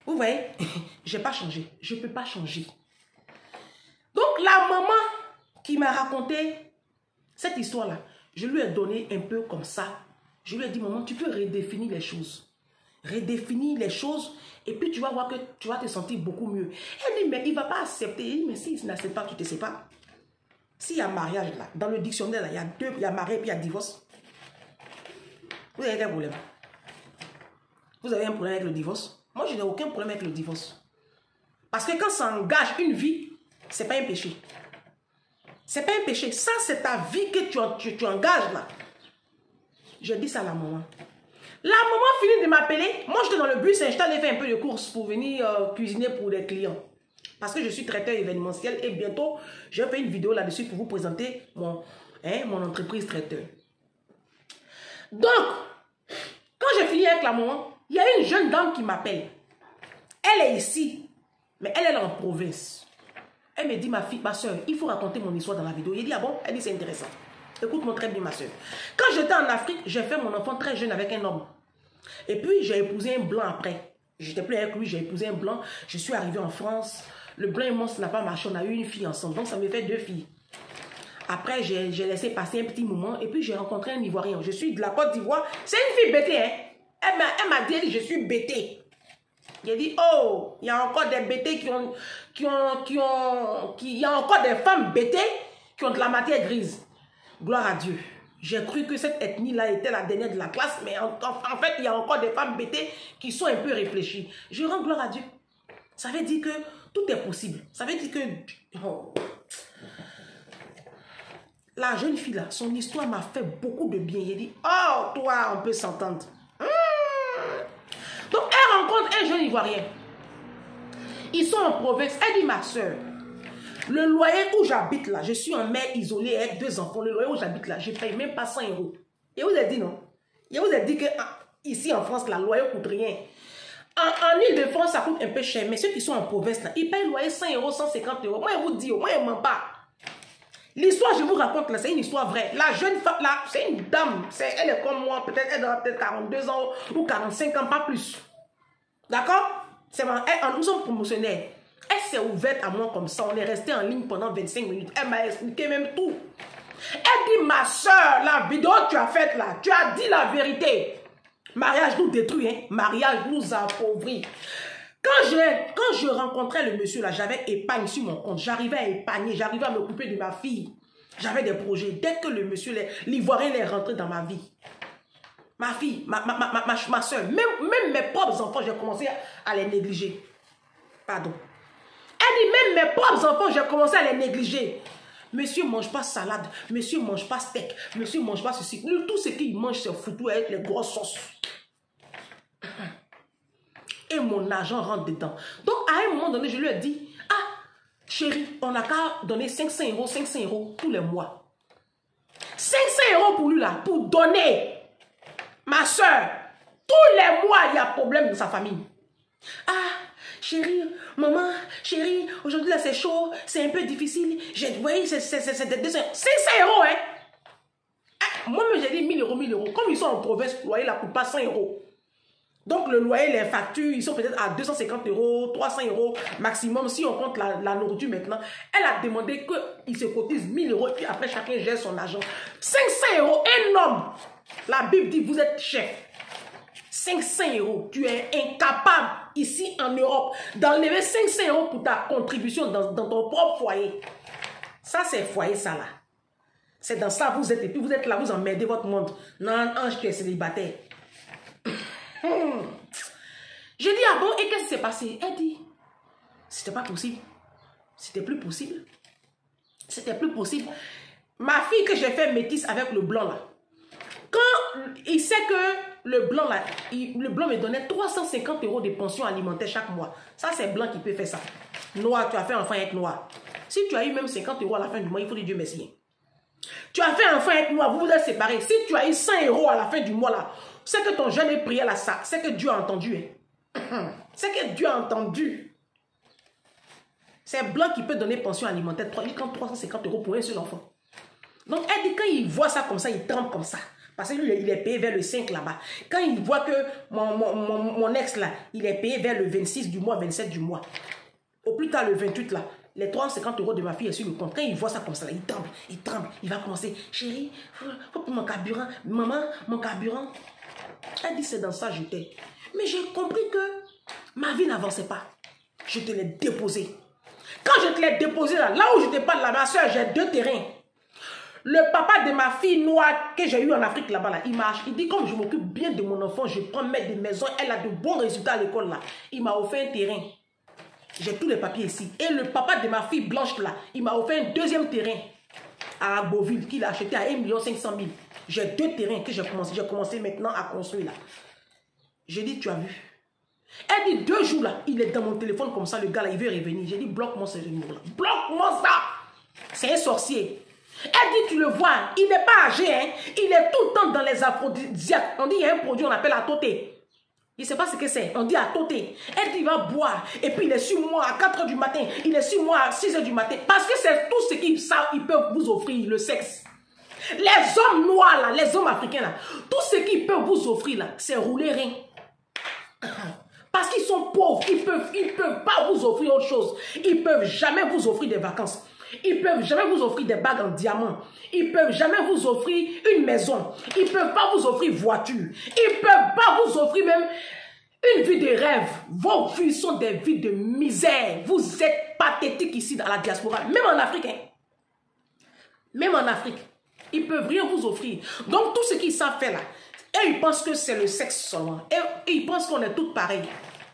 Vous voyez, je n'ai pas changé. Je ne peux pas changer. Donc, la maman qui m'a raconté cette histoire-là, je lui ai donné un peu comme ça. Je lui ai dit, maman, tu peux redéfinir les choses. Redéfinir les choses et puis tu vas voir que tu vas te sentir beaucoup mieux. Elle dit, mais il ne va pas accepter. Il dit, mais s'il n'accepte pas, tu te sépares. S'il y a mariage là, dans le dictionnaire, là, il y a deux, il y a mariage et puis il y a divorce. Vous avez quel problème? Vous avez un problème avec le divorce? Moi, je n'ai aucun problème avec le divorce. Parce que quand ça engage une vie, ce n'est pas un péché. Ce n'est pas un péché. Ça, c'est ta vie que tu engages là. Je dis ça à la maman. La maman finit de m'appeler. Moi, j'étais dans le bus et je t'allais faire un peu de courses pour venir cuisiner pour des clients. Parce que je suis traiteur événementiel et bientôt, je vais faire une vidéo là-dessus pour vous présenter mon entreprise traiteur. Donc, quand j'ai fini avec la maman, il y a une jeune dame qui m'appelle. Elle est ici, mais elle est en province. Elle me dit, ma fille, ma soeur, il faut raconter mon histoire dans la vidéo. Il dit, ah bon? Elle dit, c'est intéressant. Écoute-moi très bien, ma soeur. Quand j'étais en Afrique, j'ai fait mon enfant très jeune avec un homme. Et puis, j'ai épousé un blanc après. J'étais plus avec lui, j'ai épousé un blanc. Je suis arrivée en France. Le blanc et moi, ça n'a pas marché. On a eu une fille ensemble. Donc, ça me fait 2 filles. Après, j'ai laissé passer un petit moment. Et puis, j'ai rencontré un Ivoirien. Je suis de la Côte d'Ivoire. C'est une fille bêtée, hein. Elle m'a dit, je suis bêtée. J'ai dit, oh, il y a encore des bêtés il y a encore des femmes bêtées qui ont de la matière grise. Gloire à Dieu. J'ai cru que cette ethnie-là était la dernière de la classe, mais en fait, il y a encore des femmes bêtées qui sont un peu réfléchies. Je rends gloire à Dieu. Ça veut dire que tout est possible. Ça veut dire que... Oh. La jeune fille-là, son histoire m'a fait beaucoup de bien. J'ai dit, oh, toi, on peut s'entendre. Donc, elle rencontre un jeune Ivoirien. Ils sont en province. Elle dit, ma soeur, le loyer où j'habite là, je suis en mère isolée avec 2 enfants. Le loyer où j'habite là, je ne paye même pas 100 €. Et vous avez dit non? Et vous avez dit que ici en France, le loyer ne coûte rien. En Ile-de-France, ça coûte un peu cher. Mais ceux qui sont en province là, ils payent le loyer 100 €, 150 €. Moi, je vous dis, moi, je ne mens pas. L'histoire, je vous raconte là, c'est une histoire vraie. La jeune femme là, c'est une dame. Elle est comme moi, peut-être elle a 42 ans ou 45 ans, pas plus. D'accord? Nous sommes promotionnaires. Elle s'est ouverte à moi comme ça. On est resté en ligne pendant 25 minutes. Elle m'a expliqué même tout. Elle dit, ma soeur, la vidéo que tu as faite là, tu as dit la vérité. Mariage nous détruit, hein? Mariage nous appauvrit. Quand je rencontrais le monsieur là, j'avais épargne sur mon compte. J'arrivais à épargner, j'arrivais à m'occuper de ma fille. J'avais des projets. Dès que le monsieur, l'Ivoirien est rentré dans ma vie, ma fille, ma soeur, même mes propres enfants, j'ai commencé à les négliger. Pardon. Elle dit, même mes propres enfants, j'ai commencé à les négliger. Monsieur ne mange pas salade, monsieur ne mange pas steak, monsieur ne mange pas ceci. Tout ce qu'il mange, c'est foutu avec les grosses sauces. Et mon argent rentre dedans. Donc, à un moment donné, je lui ai dit, ah, chérie, on n'a qu'à donner 500 € tous les mois. 500 € pour lui, là, pour donner. Ma soeur, tous les mois, il y a problème dans sa famille. Ah, chérie, maman, chérie, aujourd'hui, là, c'est chaud, c'est un peu difficile. Vous voyez, c'est 500 €, hein. Ah, moi-même, j'ai dit 1000 €, 1000 €. Comme ils sont en province, le loyer, là, coûte pas 100 €. Donc, le loyer, les factures, ils sont peut-être à 250 €, 300 € maximum. Si on compte la nourriture maintenant, elle a demandé qu'ils se cotisent 1000 € et puis après, chacun gère son argent. 500 €, énorme. La Bible dit, vous êtes chef. 500 €, tu es incapable, ici en Europe, d'enlever 500 € pour ta contribution dans ton propre foyer. Ça, c'est foyer, ça, là. C'est dans ça, vous êtes, et puis vous êtes là, vous emmerdez votre monde. Non, ange qui est célibataire. J'ai dit, ah bon, et qu'est-ce qui s'est passé? Elle dit, c'était pas possible. C'était plus possible. C'était plus possible. Ma fille que j'ai fait métisse avec le blanc là, quand il sait que le blanc là, le blanc me donnait 350 € de pension alimentaire chaque mois. Ça, c'est blanc qui peut faire ça. Noir, tu as fait enfant avec noir. Si tu as eu même 50 € à la fin du mois, il faut dire Dieu merci. Tu as fait enfant avec noir, vous vous êtes séparés. Si tu as eu 100 € à la fin du mois là, c'est que ton jeune est prié là, ça, c'est que Dieu a entendu. Hein. C'est que Dieu a entendu. C'est blanc qui peut donner pension alimentaire, 350 € pour un seul enfant. Donc elle dit, quand il voit ça comme ça, il tremble comme ça. Parce que lui, il est payé vers le 5 là-bas. Quand il voit que mon ex là, il est payé vers le 26 du mois, 27 du mois. Au plus tard, le 28 là, les 350 € de ma fille est sur le compte. Quand il voit ça comme ça, là, il tremble. Il va commencer, chérie, faut pour mon carburant. Maman, mon carburant. Elle dit, c'est dans ça j'étais. Mais j'ai compris que ma vie n'avançait pas. Je te l'ai déposé. Quand je te l'ai déposé là où je te parle là, ma soeur, j'ai 2 terrains. Le papa de ma fille noire que j'ai eu en Afrique là-bas, là, il marche. Il dit, comme je m'occupe bien de mon enfant, je prends mettre des maisons, elle a de bons résultats à l'école là. Il m'a offert un terrain. J'ai tous les papiers ici. Et le papa de ma fille blanche là, il m'a offert un 2e terrain à Beauville qu'il a acheté à 1 500 000. J'ai 2 terrains que j'ai commencé maintenant à construire là. J'ai dit, tu as vu? Elle dit, 2 jours là, il est dans mon téléphone comme ça, le gars là, il veut revenir. J'ai dit, bloque-moi ce numéro là. Bloque-moi ça! C'est un sorcier. Elle dit, tu le vois, il n'est pas âgé, hein? Il est tout le temps dans les aphrodisiaques. On dit, il y a un produit, on appelle Atoté. Il ne sait pas ce que c'est. On dit Atoté. Elle dit, il va boire. Et puis, il est sur moi à 4 h du matin. Il est sur moi à 6 h du matin. Parce que c'est tout ce qu'ils savent, ils peuvent vous offrir, le sexe. Les hommes noirs, là, les hommes africains, là, tout ce qu'ils peuvent vous offrir, là, c'est rouler rien. Parce qu'ils sont pauvres. Ils peuvent pas vous offrir autre chose. Ils peuvent jamais vous offrir des vacances. Ils peuvent jamais vous offrir des bagues en diamant. Ils peuvent jamais vous offrir une maison. Ils peuvent pas vous offrir voiture. Ils peuvent pas vous offrir même une vie de rêve. Vos vies sont des vies de misère. Vous êtes pathétiques ici dans la diaspora. Même en Afrique. Hein. Même en Afrique. Ils peuvent rien vous offrir. Donc tout ce qu'ils savent faire là, et ils pensent que c'est le sexe seulement. Et ils pensent qu'on est toutes pareilles.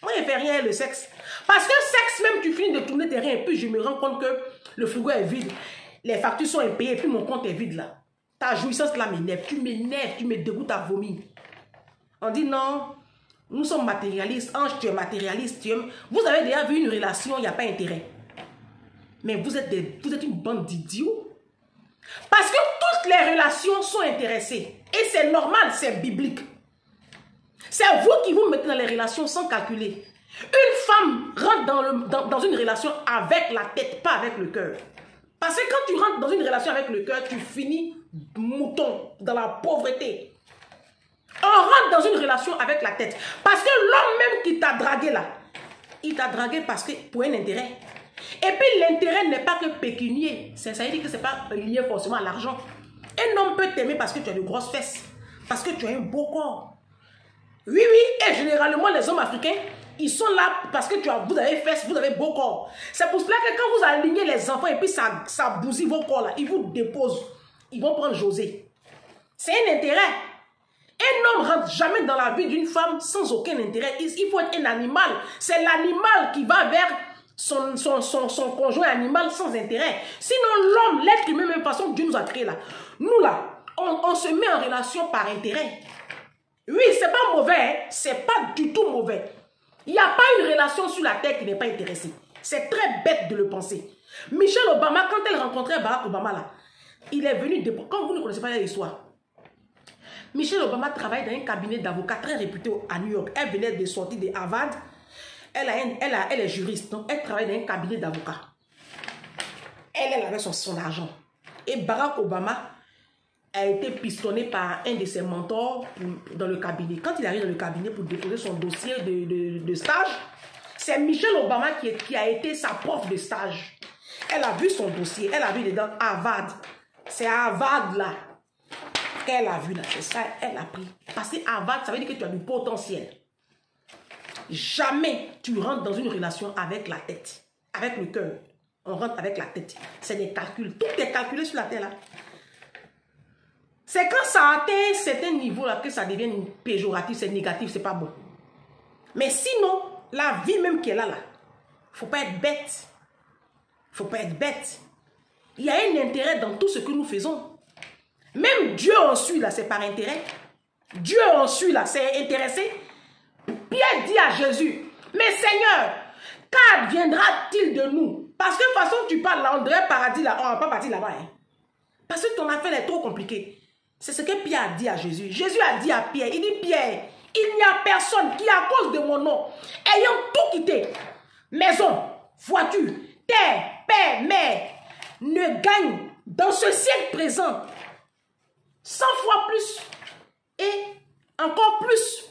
Moi, je ne fais rien le sexe. Parce que sexe, même tu finis de tourner tes reins et puis je me rends compte que le frigo est vide. Les factures sont impayées et puis mon compte est vide là. Ta jouissance là m'énerve. Tu m'énerves, tu me dégoûtes à vomir. On dit non, nous sommes matérialistes. Ange, tu es matérialiste. Vous avez déjà vu une relation, il n'y a pas intérêt. Mais vous êtes une bande d'idiots. Parce que toutes les relations sont intéressées. Et c'est normal, c'est biblique. C'est vous qui vous mettez dans les relations sans calculer. Une femme rentre dans une relation avec la tête, pas avec le cœur. Parce que quand tu rentres dans une relation avec le cœur, tu finis mouton, dans la pauvreté. On rentre dans une relation avec la tête. Parce que l'homme même qui t'a dragué là, il t'a dragué parce que pour un intérêt. Et puis l'intérêt n'est pas que pécunier. Ça veut dire que ce n'est pas lié forcément à l'argent. Un homme peut t'aimer parce que tu as de grosses fesses. Parce que tu as un beau corps. Oui, et généralement les hommes africains, ils sont là parce que vous avez fesses, vous avez beau corps. C'est pour cela que quand vous alignez les enfants et puis ça bousille vos corps là, ils vous déposent. Ils vont prendre José. C'est un intérêt. Un homme ne rentre jamais dans la vie d'une femme sans aucun intérêt. Il faut être un animal. C'est l'animal qui va vers son conjoint animal sans intérêt. Sinon l'homme, l'être humain, même façon que Dieu nous a créé là. Nous là, on se met en relation par intérêt. Oui, c'est pas mauvais, hein? C'est pas du tout mauvais. Il n'y a pas une relation sur la terre qui n'est pas intéressée. C'est très bête de le penser. Michelle Obama, quand elle rencontrait Barack Obama là, il est venu, quand vous ne connaissez pas l'histoire, Michelle Obama travaille dans un cabinet d'avocats très réputé à New York. Elle venait de sortir de Harvard. Elle est juriste, donc elle travaille dans un cabinet d'avocats. Elle avait son argent. Et Barack Obama a été pistonné par un de ses mentors dans le cabinet. Quand il arrive dans le cabinet pour déposer son dossier de stage, c'est Michelle Obama qui a été sa prof de stage. Elle a vu son dossier, elle a vu dedans Harvard. C'est Harvard là qu'elle a vu là, c'est ça, elle a pris. Parce que Harvard, ça veut dire que tu as du potentiel. Jamais tu rentres dans une relation avec la tête, avec le cœur. On rentre avec la tête. C'est des calculs. Tout est calculé sur la terre là. C'est quand ça atteint certain niveau là que ça devient péjoratif, c'est négatif, c'est pas bon. Mais sinon, la vie même qui est là, faut pas être bête. Faut pas être bête. Il y a un intérêt dans tout ce que nous faisons. Même Dieu en suit là, c'est par intérêt. Dieu en suit là, c'est intéressé. Pierre dit à Jésus, mais Seigneur, qu'adviendra-t-il de nous? Parce que de toute façon, tu parles là, on dirait paradis là, on va pas partir là-bas. Hein. Parce que ton affaire est trop compliquée. C'est ce que Pierre a dit à Jésus. Jésus a dit à Pierre, il dit Pierre, il n'y a personne qui à cause de mon nom, ayant tout quitté, maison, voiture, terre, père, mère, ne gagne dans ce siècle présent 100 fois plus et encore plus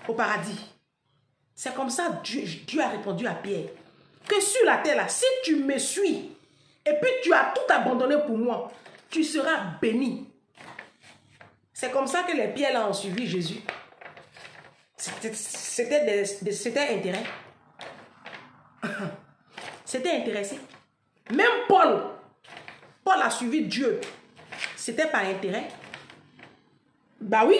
au paradis. C'est comme ça Dieu a répondu à Pierre. Que sur la terre, là, si tu me suis, et puis tu as tout abandonné pour moi, tu seras béni. C'est comme ça que les pierres là ont suivi Jésus. C'était intérêt. C'était intéressé. Même Paul a suivi Dieu. C'était par intérêt. Bah oui.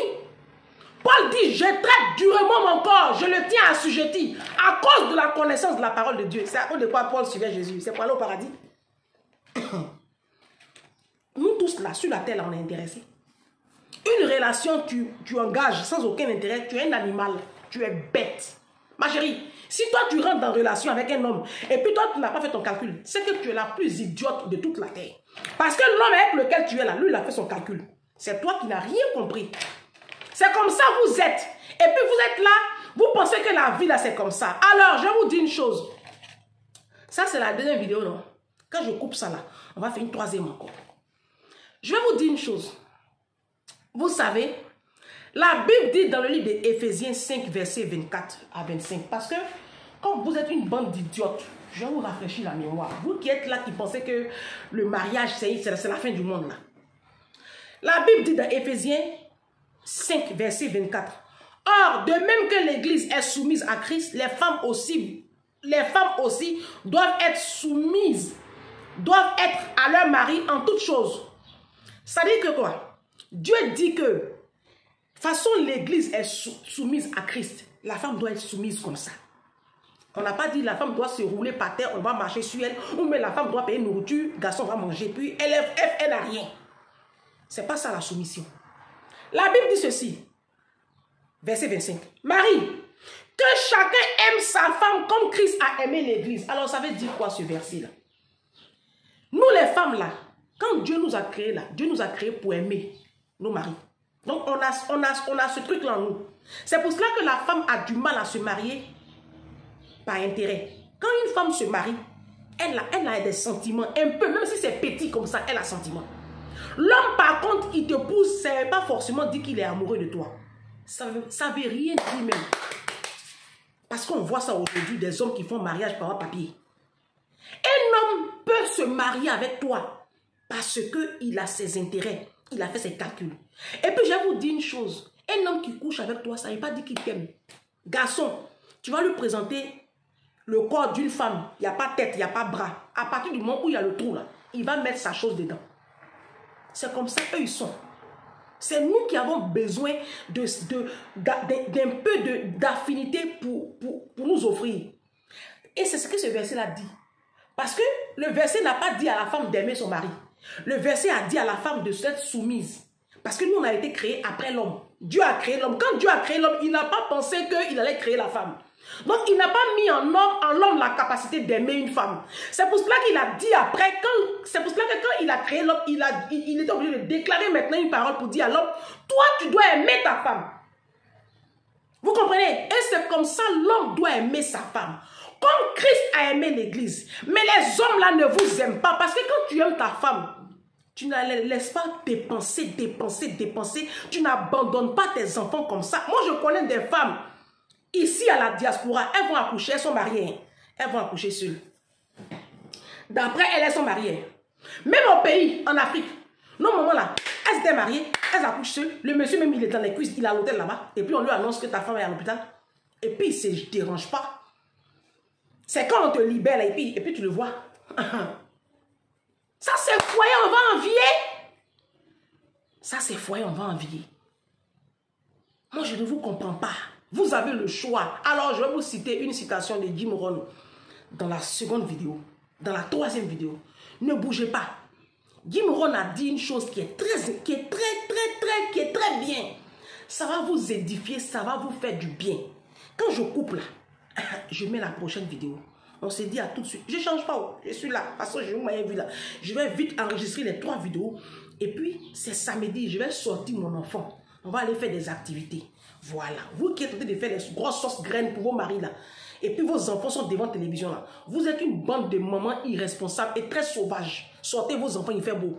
Paul dit, je traite durement mon corps, je le tiens assujetti à cause de la connaissance de la parole de Dieu. C'est à cause de quoi Paul suivait Jésus. C'est pour aller au paradis. Nous tous là, sur la terre, là, on est intéressés. Une relation, tu engages sans aucun intérêt, tu es un animal, tu es bête. Ma chérie, si toi tu rentres dans une relation avec un homme et puis toi tu n'as pas fait ton calcul, c'est que tu es la plus idiote de toute la terre. Parce que l'homme avec lequel tu es là, lui il a fait son calcul. C'est toi qui n'as rien compris. C'est comme ça vous êtes. Et puis vous êtes là, vous pensez que la vie là c'est comme ça. Alors je vais vous dire une chose. Ça c'est la deuxième vidéo, non? Quand je coupe ça là, on va faire une troisième encore. Je vais vous dire une chose. Vous savez, la Bible dit dans le livre d'Éphésiens 5, versets 24 à 25, parce que comme vous êtes une bande d'idiotes, je vais vous rafraîchir la mémoire. Vous qui êtes là, qui pensez que le mariage, c'est la fin du monde là. La Bible dit dans Éphésiens 5, verset 24, « Or, de même que l'Église est soumise à Christ, les femmes aussi doivent être soumises, doivent être à leur mari en toutes choses. » Ça dit que quoi? Dieu dit que, de toute façon, l'Église est soumise à Christ. La femme doit être soumise comme ça. On n'a pas dit la femme doit se rouler par terre, on va marcher sur elle, ou mais la femme doit payer nourriture, le garçon va manger, puis elle n'a rien. C'est pas ça la soumission. La Bible dit ceci, verset 25. Marie, que chacun aime sa femme comme Christ a aimé l'Église. Alors ça veut dire quoi ce verset-là? Nous les femmes là, quand Dieu nous a créés là, Dieu nous a créés pour aimer nos maris. Donc on a ce truc-là en nous. C'est pour cela que la femme a du mal à se marier par intérêt. Quand une femme se marie, elle a des sentiments, un peu, même si c'est petit comme ça, elle a sentiments. L'homme par contre, il te pousse, c'est pas forcément dit qu'il est amoureux de toi. Ça veut rien dire même. Parce qu'on voit ça aujourd'hui, des hommes qui font mariage par papier. Un homme peut se marier avec toi parce qu'il a ses intérêts, il a fait ses calculs. Et puis je vais vous dire une chose, un homme qui couche avec toi, ça ne veut pas dire qu'il t'aime. Garçon, tu vas lui présenter le corps d'une femme, il n'y a pas tête, il n'y a pas bras. À partir du moment où il y a le trou là, il va mettre sa chose dedans. C'est comme ça qu'eux ils sont. C'est nous qui avons besoin d'un peu d'affinité pour nous offrir. Et c'est ce que ce verset-là dit. Parce que le verset n'a pas dit à la femme d'aimer son mari. Le verset a dit à la femme de s'être soumise. Parce que nous, on a été créés après l'homme. Dieu a créé l'homme. Quand Dieu a créé l'homme, il n'a pas pensé qu'il allait créer la femme. Donc, il n'a pas mis en l'homme la capacité d'aimer une femme. C'est pour cela qu'il a dit après, c'est pour cela que quand il a créé l'homme, il était obligé de déclarer maintenant une parole pour dire à l'homme, toi, tu dois aimer ta femme. Vous comprenez? Et c'est comme ça l'homme doit aimer sa femme. Comme Christ a aimé l'église. Mais les hommes là ne vous aiment pas. Parce que quand tu aimes ta femme, tu ne la laisses pas dépenser. Tu n'abandonnes pas tes enfants comme ça. Moi, je connais des femmes ici à la diaspora. Elles vont accoucher, elles sont mariées. Elles vont accoucher seules. D'après elles sont mariées. Même au pays, en Afrique, nos mamans là, elles étaient mariées, elles accouchent seules. Le monsieur même, il est dans les cuisses, il est à l'hôtel là-bas. Et puis on lui annonce que ta femme est à l'hôpital. Et puis il ne se dérange pas. C'est quand on te libère là, et puis tu le vois. Ça c'est foyer, on va envier. Ça c'est foyer, on va envier. Moi je ne vous comprends pas. Vous avez le choix. Alors je vais vous citer une citation de Jim Rohn dans la seconde vidéo, dans la troisième vidéo. Ne bougez pas. Jim Rohn a dit une chose qui est très bien. Ça va vous édifier, ça va vous faire du bien. Quand je coupe là, je mets la prochaine vidéo. On se dit à tout de suite. Je ne change pas. Je suis là. Parce que je vous m'avez vu là. Je vais vite enregistrer les 3 vidéos. Et puis, c'est samedi. Je vais sortir mon enfant. On va aller faire des activités. Voilà. Vous qui êtes en train de faire des grosses sauces graines pour vos maris là. Et puis vos enfants sont devant la télévision là. Vous êtes une bande de mamans irresponsables et très sauvages. Sortez vos enfants, il fait beau.